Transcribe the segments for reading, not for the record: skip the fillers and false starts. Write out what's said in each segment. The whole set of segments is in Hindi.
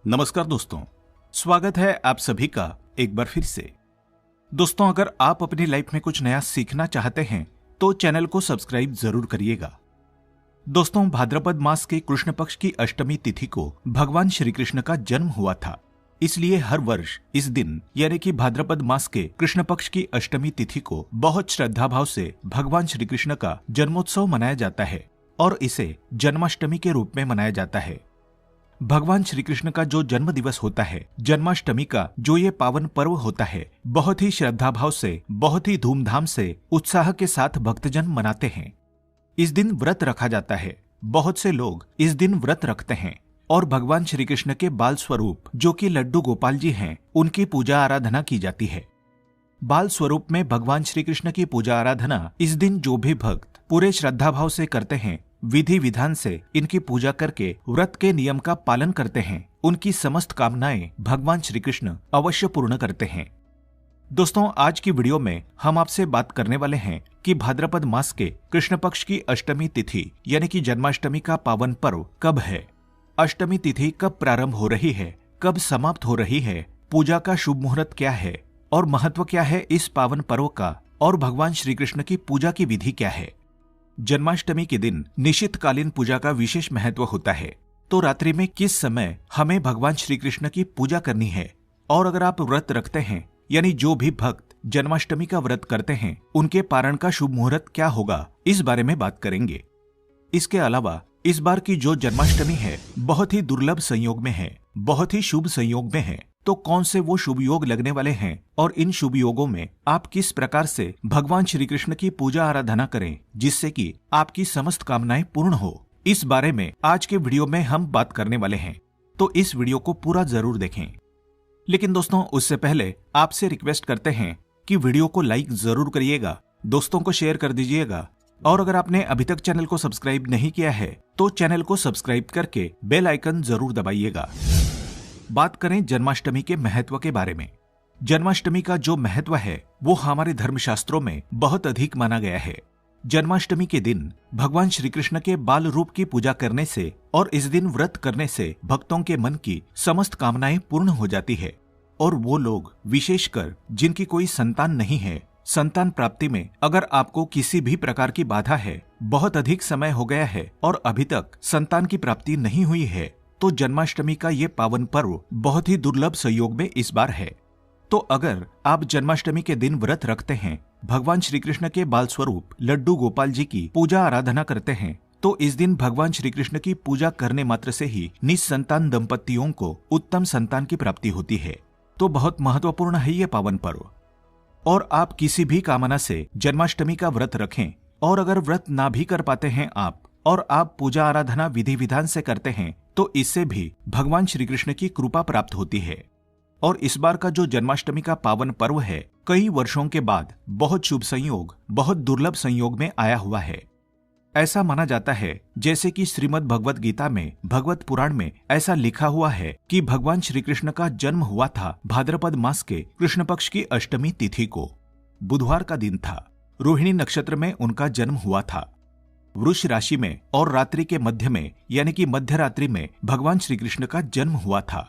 नमस्कार दोस्तों, स्वागत है आप सभी का एक बार फिर से। दोस्तों, अगर आप अपनी लाइफ में कुछ नया सीखना चाहते हैं तो चैनल को सब्सक्राइब जरूर करिएगा। दोस्तों, भाद्रपद मास के कृष्ण पक्ष की अष्टमी तिथि को भगवान श्री कृष्ण का जन्म हुआ था। इसलिए हर वर्ष इस दिन यानी कि भाद्रपद मास के कृष्ण पक्ष की अष्टमी तिथि को बहुत श्रद्धा भाव से भगवान श्री कृष्ण का जन्मोत्सव मनाया जाता है और इसे जन्माष्टमी के रूप में मनाया जाता है। भगवान श्री कृष्ण का जो जन्म दिवस होता है, जन्माष्टमी का जो ये पावन पर्व होता है, बहुत ही श्रद्धा भाव से, बहुत ही धूमधाम से, उत्साह के साथ भक्तजन मनाते हैं। इस दिन व्रत रखा जाता है। बहुत से लोग इस दिन व्रत रखते हैं और भगवान श्री कृष्ण के बाल स्वरूप जो कि लड्डू गोपाल जी हैं, उनकी पूजा आराधना की जाती है। बाल स्वरूप में भगवान श्री कृष्ण की पूजा आराधना इस दिन जो भी भक्त पूरे श्रद्धा भाव से करते हैं, विधि विधान से इनकी पूजा करके व्रत के नियम का पालन करते हैं, उनकी समस्त कामनाएं भगवान श्री कृष्ण अवश्य पूर्ण करते हैं। दोस्तों, आज की वीडियो में हम आपसे बात करने वाले हैं कि भाद्रपद मास के कृष्ण पक्ष की अष्टमी तिथि यानी कि जन्माष्टमी का पावन पर्व कब है, अष्टमी तिथि कब प्रारंभ हो रही है, कब समाप्त हो रही है, पूजा का शुभ मुहूर्त क्या है और महत्व क्या है इस पावन पर्व का, और भगवान श्री कृष्ण की पूजा की विधि क्या है। जन्माष्टमी के दिन निशितकालीन पूजा का विशेष महत्व होता है। तो रात्रि में किस समय हमें भगवान श्री कृष्ण की पूजा करनी है, और अगर आप व्रत रखते हैं यानी जो भी भक्त जन्माष्टमी का व्रत करते हैं, उनके पारण का शुभ मुहूर्त क्या होगा, इस बारे में बात करेंगे। इसके अलावा इस बार की जो जन्माष्टमी है बहुत ही दुर्लभ संयोग में है, बहुत ही शुभ संयोग में है। तो कौन से वो शुभ योग लगने वाले हैं और इन शुभ योगों में आप किस प्रकार से भगवान श्री कृष्ण की पूजा आराधना करें जिससे कि आपकी समस्त कामनाएं पूर्ण हो, इस बारे में आज के वीडियो में हम बात करने वाले हैं। तो इस वीडियो को पूरा जरूर देखें। लेकिन दोस्तों, उससे पहले आपसे रिक्वेस्ट करते हैं कि वीडियो को लाइक जरूर करिएगा, दोस्तों को शेयर कर दीजिएगा, और अगर आपने अभी तक चैनल को सब्सक्राइब नहीं किया है तो चैनल को सब्सक्राइब करके बेल आइकन जरूर दबाइएगा। बात करें जन्माष्टमी के महत्व के बारे में। जन्माष्टमी का जो महत्व है वो हमारे धर्मशास्त्रों में बहुत अधिक माना गया है। जन्माष्टमी के दिन भगवान श्री कृष्ण के बाल रूप की पूजा करने से और इस दिन व्रत करने से भक्तों के मन की समस्त कामनाएं पूर्ण हो जाती है। और वो लोग विशेषकर जिनकी कोई संतान नहीं है, संतान प्राप्ति में अगर आपको किसी भी प्रकार की बाधा है, बहुत अधिक समय हो गया है और अभी तक संतान की प्राप्ति नहीं हुई है, तो जन्माष्टमी का ये पावन पर्व बहुत ही दुर्लभ संयोग में इस बार है। तो अगर आप जन्माष्टमी के दिन व्रत रखते हैं, भगवान श्री कृष्ण के बाल स्वरूप लड्डू गोपाल जी की पूजा आराधना करते हैं, तो इस दिन भगवान श्री कृष्ण की पूजा करने मात्र से ही निसंतान दंपतियों को उत्तम संतान की प्राप्ति होती है। तो बहुत महत्वपूर्ण है ये पावन पर्व। और आप किसी भी कामना से जन्माष्टमी का व्रत रखें, और अगर व्रत ना भी कर पाते हैं आप, और आप पूजा आराधना विधि विधान से करते हैं, तो इससे भी भगवान श्री कृष्ण की कृपा प्राप्त होती है। और इस बार का जो जन्माष्टमी का पावन पर्व है, कई वर्षों के बाद बहुत शुभ संयोग, बहुत दुर्लभ संयोग में आया हुआ है। ऐसा माना जाता है जैसे कि श्रीमद् भगवत गीता में, भगवत पुराण में ऐसा लिखा हुआ है कि भगवान श्री कृष्ण का जन्म हुआ था भाद्रपद मास के कृष्ण पक्ष की अष्टमी तिथि को। बुधवार का दिन था, रोहिणी नक्षत्र में उनका जन्म हुआ था। वृष राशि में और रात्रि के मध्य में यानी कि मध्य रात्रि में भगवान श्री कृष्ण का जन्म हुआ था।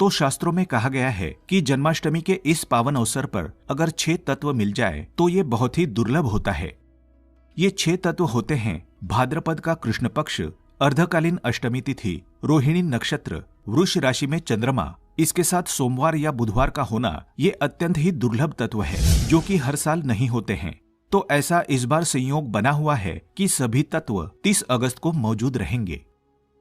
तो शास्त्रों में कहा गया है कि जन्माष्टमी के इस पावन अवसर पर अगर 6 तत्व मिल जाए तो ये बहुत ही दुर्लभ होता है। ये 6 तत्व होते हैं भाद्रपद का कृष्ण पक्ष, अर्धकालीन अष्टमी तिथि, रोहिणी नक्षत्र, वृष राशि में चंद्रमा, इसके साथ सोमवार या बुधवार का होना, ये अत्यंत ही दुर्लभ तत्व है जो कि हर साल नहीं होते हैं। तो ऐसा इस बार संयोग बना हुआ है कि सभी तत्व 30 अगस्त को मौजूद रहेंगे।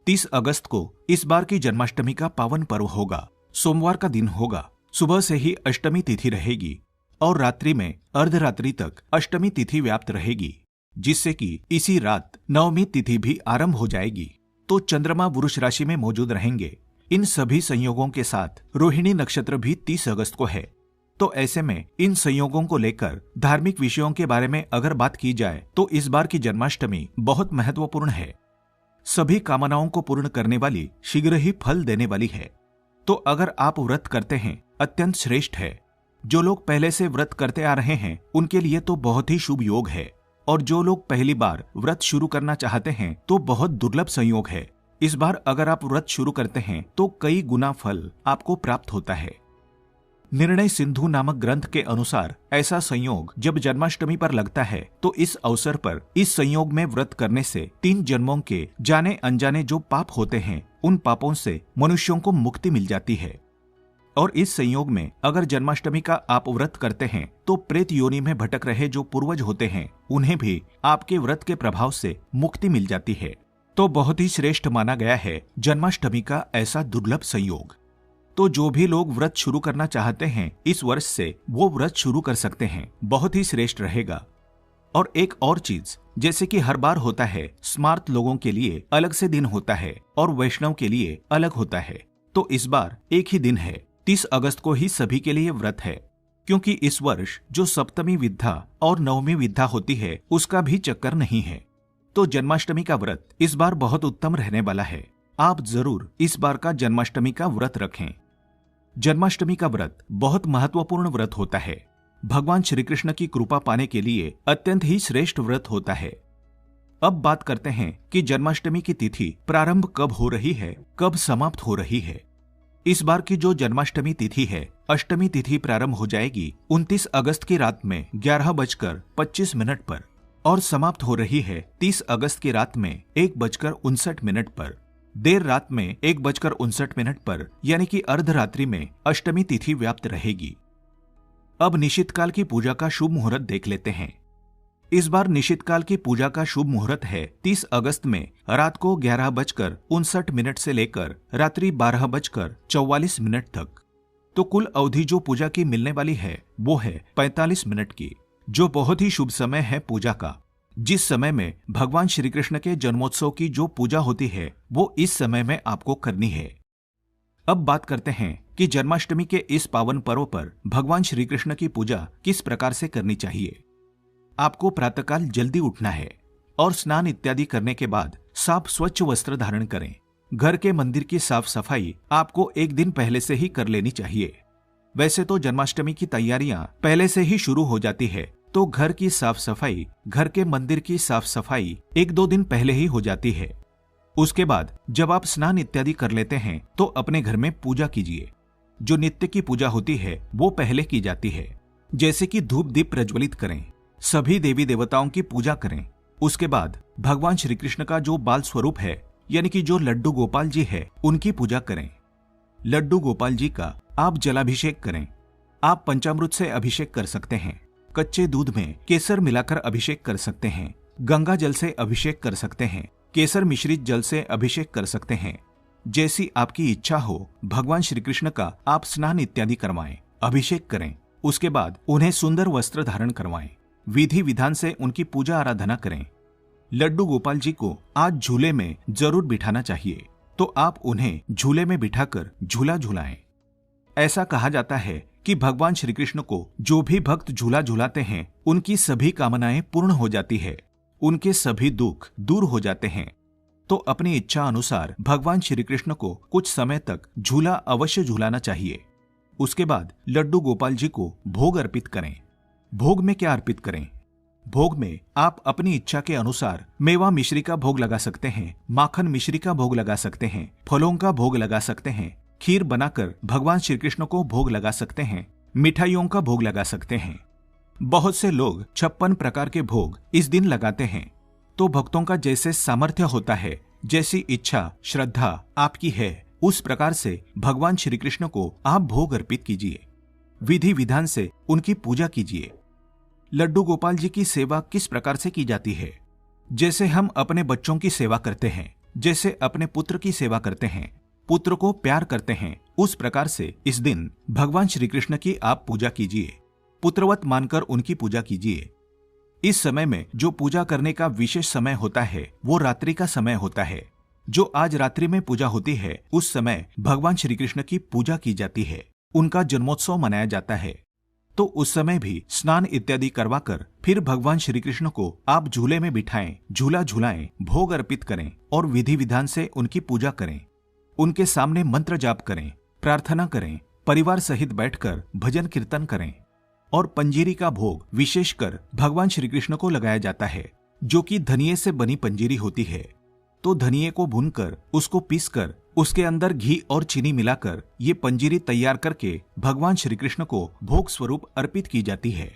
30 अगस्त को इस बार की जन्माष्टमी का पावन पर्व होगा। सोमवार का दिन होगा, सुबह से ही अष्टमी तिथि रहेगी और रात्रि में अर्धरात्रि तक अष्टमी तिथि व्याप्त रहेगी, जिससे कि इसी रात नवमी तिथि भी आरंभ हो जाएगी। तो चंद्रमा वृष राशि में मौजूद रहेंगे। इन सभी संयोगों के साथ रोहिणी नक्षत्र भी 30 अगस्त को है। तो ऐसे में इन संयोगों को लेकर धार्मिक विषयों के बारे में अगर बात की जाए तो इस बार की जन्माष्टमी बहुत महत्वपूर्ण है। सभी कामनाओं को पूर्ण करने वाली, शीघ्र ही फल देने वाली है। तो अगर आप व्रत करते हैं, अत्यंत श्रेष्ठ है। जो लोग पहले से व्रत करते आ रहे हैं उनके लिए तो बहुत ही शुभ योग है, और जो लोग पहली बार व्रत शुरू करना चाहते हैं तो बहुत दुर्लभ संयोग है। इस बार अगर आप व्रत शुरू करते हैं तो कई गुना फल आपको प्राप्त होता है। निर्णय सिंधु नामक ग्रंथ के अनुसार ऐसा संयोग जब जन्माष्टमी पर लगता है तो इस अवसर पर इस संयोग में व्रत करने से 3 जन्मों के जाने अनजाने जो पाप होते हैं उन पापों से मनुष्यों को मुक्ति मिल जाती है। और इस संयोग में अगर जन्माष्टमी का आप व्रत करते हैं तो प्रेत योनि में भटक रहे जो पूर्वज होते हैं उन्हें भी आपके व्रत के प्रभाव से मुक्ति मिल जाती है। तो बहुत ही श्रेष्ठ माना गया है जन्माष्टमी का ऐसा दुर्लभ संयोग। तो जो भी लोग व्रत शुरू करना चाहते हैं इस वर्ष से वो व्रत शुरू कर सकते हैं, बहुत ही श्रेष्ठ रहेगा। और एक और चीज, जैसे कि हर बार होता है स्मार्त लोगों के लिए अलग से दिन होता है और वैष्णव के लिए अलग होता है, तो इस बार एक ही दिन है, 30 अगस्त को ही सभी के लिए व्रत है। क्योंकि इस वर्ष जो सप्तमी विद्या और नवमी विद्या होती है उसका भी चक्कर नहीं है, तो जन्माष्टमी का व्रत इस बार बहुत उत्तम रहने वाला है। आप जरूर इस बार का जन्माष्टमी का व्रत रखें। जन्माष्टमी का व्रत बहुत महत्वपूर्ण व्रत होता है। भगवान श्री कृष्ण की कृपा पाने के लिए अत्यंत ही श्रेष्ठ व्रत होता है। अब बात करते हैं कि जन्माष्टमी की तिथि प्रारंभ कब हो रही है, कब समाप्त हो रही है। इस बार की जो जन्माष्टमी तिथि है, अष्टमी तिथि प्रारंभ हो जाएगी 29 अगस्त की रात में 11:25 पर और समाप्त हो रही है 30 अगस्त की रात में 1:59 पर। देर रात में 1:59 पर यानी कि अर्धरात्रि में अष्टमी तिथि व्याप्त रहेगी। अब निशित काल की पूजा का शुभ मुहूर्त देख लेते हैं। इस बार निशित काल की पूजा का शुभ मुहूर्त है 30 अगस्त में रात को 11:59 से लेकर रात्रि 12:44 तक। तो कुल अवधि जो पूजा की मिलने वाली है वो है 45 मिनट की, जो बहुत ही शुभ समय है पूजा का। जिस समय में भगवान श्री कृष्ण के जन्मोत्सव की जो पूजा होती है वो इस समय में आपको करनी है। अब बात करते हैं कि जन्माष्टमी के इस पावन पर्व पर भगवान श्री कृष्ण की पूजा किस प्रकार से करनी चाहिए। आपको प्रातःकाल जल्दी उठना है और स्नान इत्यादि करने के बाद साफ स्वच्छ वस्त्र धारण करें। घर के मंदिर की साफ सफाई आपको एक दिन पहले से ही कर लेनी चाहिए। वैसे तो जन्माष्टमी की तैयारियां पहले से ही शुरू हो जाती है, तो घर की साफ सफाई, घर के मंदिर की साफ सफाई 1-2 दिन पहले ही हो जाती है। उसके बाद जब आप स्नान इत्यादि कर लेते हैं तो अपने घर में पूजा कीजिए। जो नित्य की पूजा होती है वो पहले की जाती है, जैसे कि धूप दीप प्रज्वलित करें, सभी देवी देवताओं की पूजा करें। उसके बाद भगवान श्री कृष्ण का जो बाल स्वरूप है यानी कि जो लड्डू गोपाल जी है उनकी पूजा करें। लड्डू गोपाल जी का आप जलाभिषेक करें। आप पंचामृत से अभिषेक कर सकते हैं, कच्चे दूध में केसर मिलाकर अभिषेक कर सकते हैं, गंगा जल से अभिषेक कर सकते हैं, केसर मिश्रित जल से अभिषेक कर सकते हैं। जैसी आपकी इच्छा हो भगवान श्री कृष्ण का आप स्नान इत्यादि करवाएं, अभिषेक करें। उसके बाद उन्हें सुंदर वस्त्र धारण करवाएं, विधि विधान से उनकी पूजा आराधना करें। लड्डू गोपाल जी को आज झूले में जरूर बिठाना चाहिए, तो आप उन्हें झूले में बिठाकर झूला झूलाएं। ऐसा कहा जाता है कि भगवान श्री कृष्ण को जो भी भक्त झूला झूलाते हैं उनकी सभी कामनाएं पूर्ण हो जाती है, उनके सभी दुख दूर हो जाते हैं। तो अपनी इच्छा अनुसार भगवान श्री कृष्ण को कुछ समय तक झूला अवश्य झूलाना चाहिए। उसके बाद लड्डू गोपाल जी को भोग अर्पित करें। भोग में क्या अर्पित करें? भोग में आप अपनी इच्छा के अनुसार मेवा मिश्री का भोग लगा सकते हैं, माखन मिश्री का भोग लगा सकते हैं, फलों का भोग लगा सकते हैं, खीर बनाकर भगवान श्री कृष्ण को भोग लगा सकते हैं, मिठाइयों का भोग लगा सकते हैं। बहुत से लोग 56 प्रकार के भोग इस दिन लगाते हैं। तो भक्तों का जैसे सामर्थ्य होता है, जैसी इच्छा श्रद्धा आपकी है, उस प्रकार से भगवान श्री कृष्ण को आप भोग अर्पित कीजिए। विधि विधान से उनकी पूजा कीजिए। लड्डू गोपाल जी की सेवा किस प्रकार से की जाती है? जैसे हम अपने बच्चों की सेवा करते हैं, जैसे अपने पुत्र की सेवा करते हैं, पुत्र को प्यार करते हैं, उस प्रकार से इस दिन भगवान श्री कृष्ण की आप पूजा कीजिए। पुत्रवत मानकर उनकी पूजा कीजिए। इस समय में जो पूजा करने का विशेष समय होता है वो रात्रि का समय होता है। जो आज रात्रि में पूजा होती है उस समय भगवान श्री कृष्ण की पूजा की जाती है, उनका जन्मोत्सव मनाया जाता है। तो उस समय भी स्नान इत्यादि करवाकर फिर भगवान श्री कृष्ण को आप झूले में बिठाएं, झूला झूलाएं, भोग अर्पित करें और विधि विधान से उनकी पूजा करें। उनके सामने मंत्र जाप करें, प्रार्थना करें, परिवार सहित बैठकर भजन कीर्तन करें। और पंजीरी का भोग विशेषकर भगवान श्री कृष्ण को लगाया जाता है, जो कि धनिये से बनी पंजीरी होती है। तो धनिये को भूनकर उसको पीसकर उसके अंदर घी और चीनी मिलाकर ये पंजीरी तैयार करके भगवान श्री कृष्ण को भोग स्वरूप अर्पित की जाती है।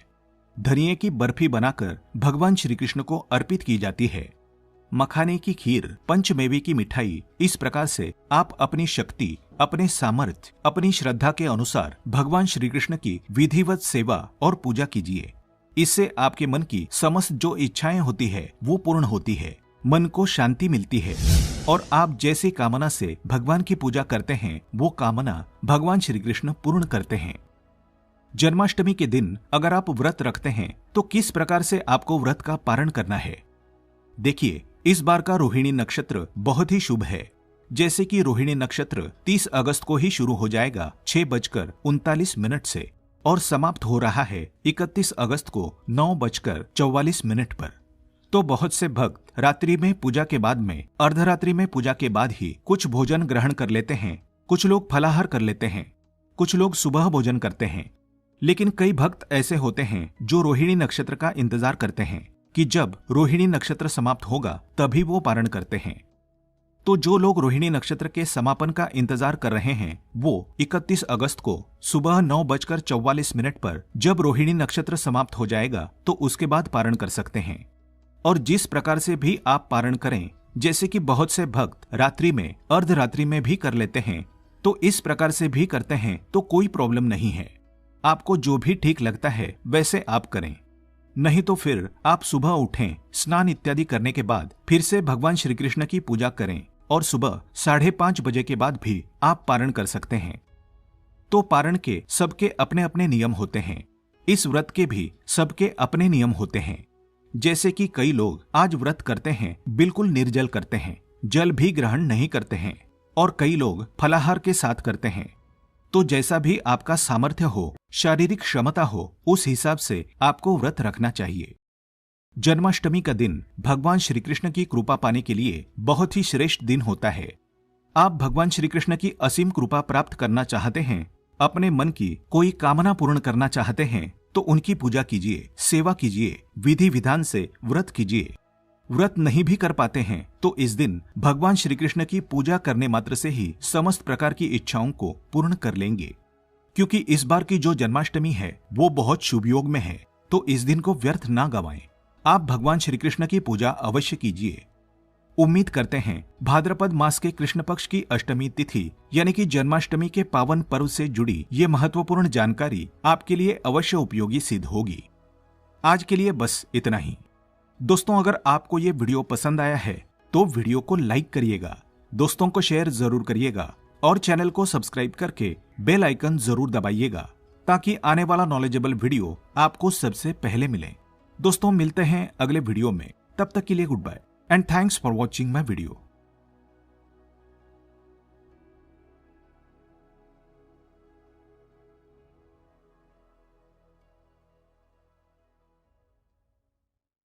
धनिये की बर्फी बनाकर भगवान श्री कृष्ण को अर्पित की जाती है। मखाने की खीर, पंचमेवे की मिठाई, इस प्रकार से आप अपनी शक्ति, अपने सामर्थ्य, अपनी श्रद्धा के अनुसार भगवान श्री कृष्ण की विधिवत सेवा और पूजा कीजिए। इससे आपके मन की समस्त जो इच्छाएं होती है वो पूर्ण होती है, मन को शांति मिलती है और आप जैसी कामना से भगवान की पूजा करते हैं वो कामना भगवान श्री कृष्ण पूर्ण करते हैं। जन्माष्टमी के दिन अगर आप व्रत रखते हैं तो किस प्रकार से आपको व्रत का पारण करना है? देखिए, इस बार का रोहिणी नक्षत्र बहुत ही शुभ है। जैसे कि रोहिणी नक्षत्र 30 अगस्त को ही शुरू हो जाएगा 6:39 से और समाप्त हो रहा है 31 अगस्त को 9:44 पर। तो बहुत से भक्त रात्रि में पूजा के बाद में, अर्धरात्रि में पूजा के बाद ही कुछ भोजन ग्रहण कर लेते हैं। कुछ लोग फलाहार कर लेते हैं, कुछ लोग सुबह भोजन करते हैं। लेकिन कई भक्त ऐसे होते हैं जो रोहिणी नक्षत्र का इंतजार करते हैं कि जब रोहिणी नक्षत्र समाप्त होगा तभी वो पारण करते हैं। तो जो लोग रोहिणी नक्षत्र के समापन का इंतजार कर रहे हैं वो 31 अगस्त को सुबह 9:44 पर जब रोहिणी नक्षत्र समाप्त हो जाएगा तो उसके बाद पारण कर सकते हैं। और जिस प्रकार से भी आप पारण करें, जैसे कि बहुत से भक्त रात्रि में, अर्धरात्रि में भी कर लेते हैं, तो इस प्रकार से भी करते हैं तो कोई प्रॉब्लम नहीं है। आपको जो भी ठीक लगता है वैसे आप करें। नहीं तो फिर आप सुबह उठें, स्नान इत्यादि करने के बाद फिर से भगवान श्री कृष्ण की पूजा करें और सुबह 5:30 बजे के बाद भी आप पारण कर सकते हैं। तो पारण के सबके अपने अपने नियम होते हैं। इस व्रत के भी सबके अपने नियम होते हैं। जैसे कि कई लोग आज व्रत करते हैं बिल्कुल निर्जल करते हैं, जल भी ग्रहण नहीं करते हैं, और कई लोग फलाहार के साथ करते हैं। तो जैसा भी आपका सामर्थ्य हो, शारीरिक क्षमता हो, उस हिसाब से आपको व्रत रखना चाहिए। जन्माष्टमी का दिन भगवान श्री कृष्ण की कृपा पाने के लिए बहुत ही श्रेष्ठ दिन होता है। आप भगवान श्री कृष्ण की असीम कृपा प्राप्त करना चाहते हैं, अपने मन की कोई कामना पूर्ण करना चाहते हैं, तो उनकी पूजा कीजिए, सेवा कीजिए, विधि विधान से व्रत कीजिए। व्रत नहीं भी कर पाते हैं तो इस दिन भगवान श्री कृष्ण की पूजा करने मात्र से ही समस्त प्रकार की इच्छाओं को पूर्ण कर लेंगे। क्योंकि इस बार की जो जन्माष्टमी है वो बहुत शुभ योग में है, तो इस दिन को व्यर्थ ना गवाएं। आप भगवान श्री कृष्ण की पूजा अवश्य कीजिए। उम्मीद करते हैं भाद्रपद मास के कृष्ण पक्ष की अष्टमी तिथि यानी कि जन्माष्टमी के पावन पर्व से जुड़ी ये महत्वपूर्ण जानकारी आपके लिए अवश्य उपयोगी सिद्ध होगी। आज के लिए बस इतना ही। दोस्तों, अगर आपको ये वीडियो पसंद आया है तो वीडियो को लाइक करिएगा, दोस्तों को शेयर जरूर करिएगा और चैनल को सब्सक्राइब करके बेल आइकन जरूर दबाइएगा ताकि आने वाला नॉलेजेबल वीडियो आपको सबसे पहले मिले। दोस्तों, मिलते हैं अगले वीडियो में। तब तक के लिए good bye and thanks for watching my video.